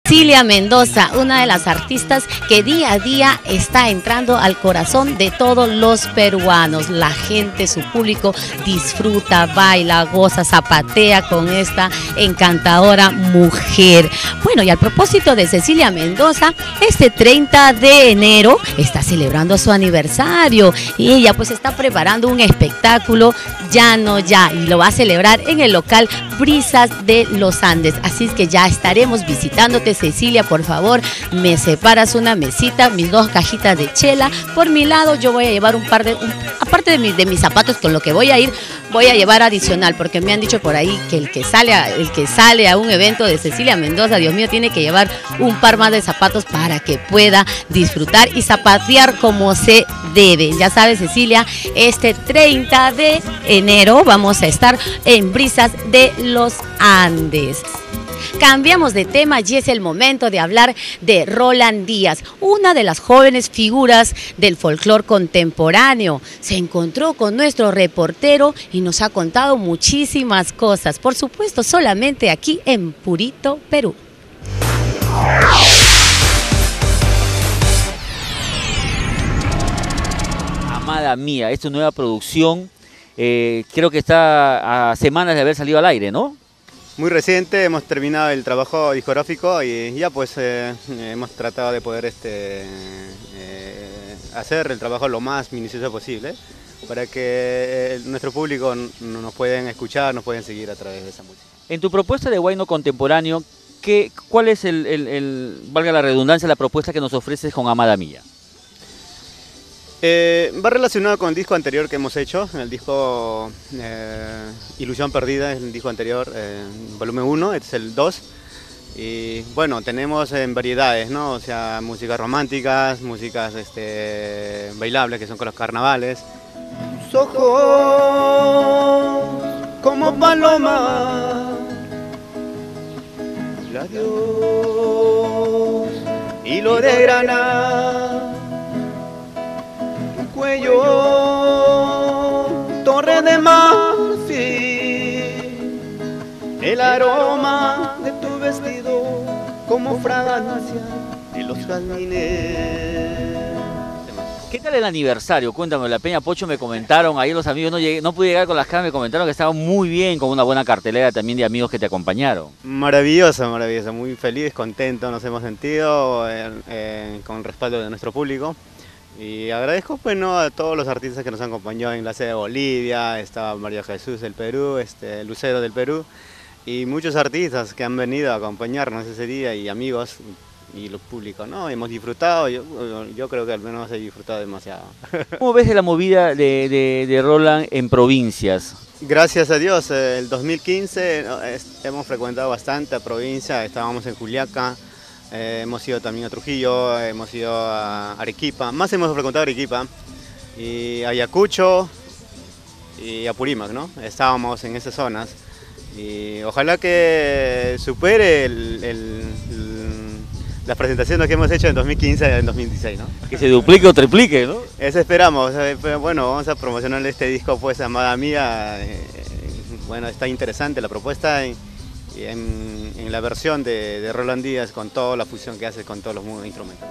Cecilia Mendoza, una de las artistas que día a día está entrando al corazón de todos los peruanos. La gente, su público disfruta, baila, goza, zapatea con esta encantadora mujer. Bueno, y al propósito de Cecilia Mendoza, este 30 de enero está celebrando su aniversario y ella pues está preparando un espectáculo Ya No Ya y lo va a celebrar en el local Brisas de los Andes. Así es que ya estaremos visitándote, Cecilia. Por favor, me separas una mesita, mis 2 cajitas de chela. Por mi lado, yo voy a llevar aparte de mis zapatos, con lo que voy a ir, voy a llevar adicional, porque me han dicho por ahí que el que sale a un evento de Cecilia Mendoza, Dios mío, tiene que llevar un par más de zapatos para que pueda disfrutar y zapatear como se debe. Ya sabes, Cecilia, este 30 de enero vamos a estar en Brisas de los Andes. Cambiamos de tema y es el momento de hablar de Roland Díaz, una de las jóvenes figuras del folclore contemporáneo. Se encontró con nuestro reportero y nos ha contado muchísimas cosas, por supuesto, solamente aquí en Purito, Perú. Amada Mía, esta nueva producción, creo que está a semanas de haber salido al aire, ¿no? Muy reciente, hemos terminado el trabajo discográfico y ya pues hemos tratado de poder hacer el trabajo lo más minucioso posible para que nuestro público nos pueden escuchar, nos pueden seguir a través de esa música. En tu propuesta de huayno contemporáneo, ¿cuál es valga la redundancia, la propuesta que nos ofreces con Amada Mía? Va relacionado con el disco anterior que hemos hecho, el disco Ilusión Perdida, es el disco anterior, volumen 1, este es el 2. Y bueno, tenemos en variedades, ¿no? O sea, músicas románticas, músicas bailables, que son con los carnavales. Tus ojos como paloma, labios, hilo de grana, cuello, torre de marfil, el aroma de tu vestido como fragancia de los jazmines. ¿Qué tal el aniversario? Cuéntame, la Peña Pocho me comentaron, ahí los amigos, no pude llegar con las cámaras, me comentaron que estaba muy bien, con una buena cartelera también de amigos que te acompañaron. Maravilloso, maravilloso, muy feliz, contento nos hemos sentido con el respaldo de nuestro público. Y agradezco bueno, a todos los artistas que nos han acompañado en la sede de Bolivia, estaba María Jesús del Perú, Lucero del Perú, y muchos artistas que han venido a acompañarnos ese día y amigos y los públicos, ¿no? Hemos disfrutado, yo creo que al menos he disfrutado demasiado. ¿Cómo ves de la movida de Roland en provincias? Gracias a Dios, el 2015 hemos frecuentado bastante a provincia, estábamos en Juliaca. Hemos ido también a Trujillo, hemos ido a Arequipa, más hemos frecuentado Arequipa, y Ayacucho y Apurímac, ¿no? Estábamos en esas zonas y ojalá que supere las presentaciones que hemos hecho en 2015 y en 2016, ¿no? Que se duplique o triplique, ¿no? Eso esperamos, bueno, vamos a promocionar este disco pues Amada Mía, bueno, está interesante la propuesta. En la versión de Roland Díaz con toda la fusión que hace con todos los instrumentos.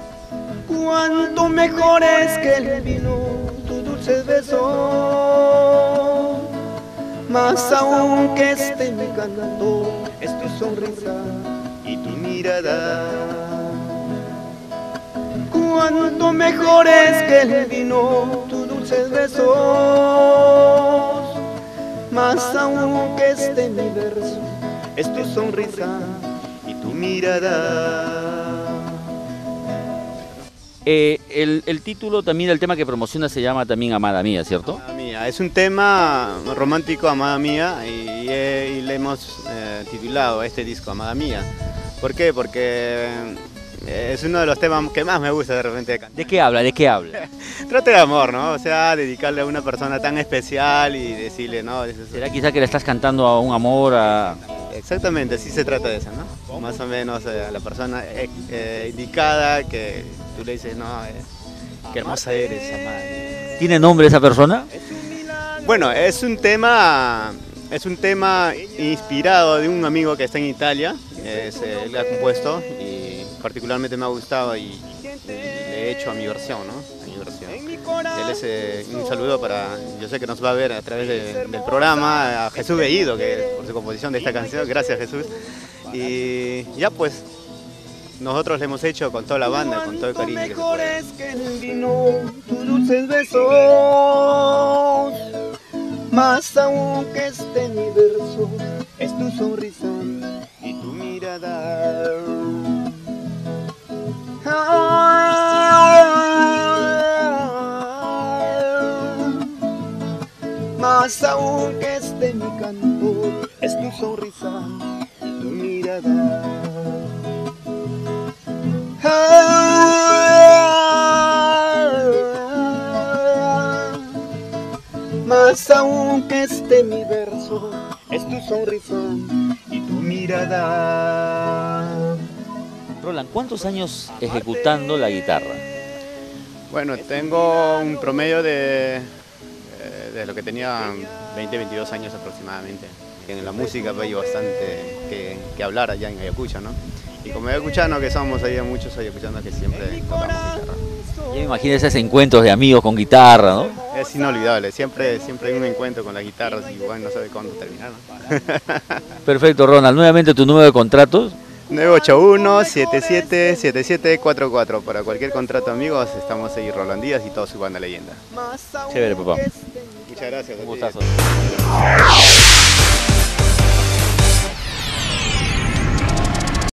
Cuánto mejor es que el vino, tus dulces besos, más aún que mi canto, es tu sonrisa y tu mirada. Cuánto mejor es que el vino, tus dulces besos, más aún que mi verso, es tu sonrisa y tu mirada. El título también del tema que promociona se llama también Amada Mía, ¿cierto? Amada Mía, es un tema romántico, Amada Mía, y le hemos titulado este disco Amada Mía. ¿Por qué? Porque es uno de los temas que más me gusta de repente de cantar. ¿De qué habla? ¿De qué habla? Trata de amor, ¿no? O sea, dedicarle a una persona tan especial y decirle, ¿no? ¿Será quizá que le estás cantando a un amor, a...? Exactamente, sí se trata de eso, ¿no? Más o menos a la persona indicada que tú le dices, no, qué hermosa eres, amada. ¿Tiene nombre esa persona? Bueno, es un tema inspirado de un amigo que está en Italia, él ha compuesto y particularmente me ha gustado y le he hecho a mi versión, ¿no? A mi versión. Él es un saludo para, yo sé que nos va a ver a través del programa, a Jesús Bellido, que por su composición de esta canción, gracias Jesús. Y ya pues, nosotros le hemos hecho con toda la banda, con todo el cariño que se puede. Que el vino, tus dulces besos, más aún que este mi verso, es tu sonrisa y tu mirada. Más aún que este mi canto, es tu sonrisa y tu mirada. Más aún que este mi verso, es tu sonrisa y tu mirada. Roland, ¿cuántos años ejecutando la guitarra? Bueno, tengo un promedio de lo que tenía 20, 22 años aproximadamente. En la música hay bastante que hablar allá en Ayacucho, ¿no? Y como ayacuchanos que somos, hay muchos ayacuchanos que siempre tocamos guitarra. Yo me imagino esos encuentros de amigos con guitarra, ¿no? Es inolvidable, siempre hay un encuentro con las guitarras y bueno, no sabe cuándo terminar, ¿no? Perfecto, Ronald. Nuevamente tu número de contratos. 981-777744. Para cualquier contrato, amigos, estamos ahí, Roland Díaz y toda su banda leyenda. Chévere, papá. Muchas gracias. Un gustazo.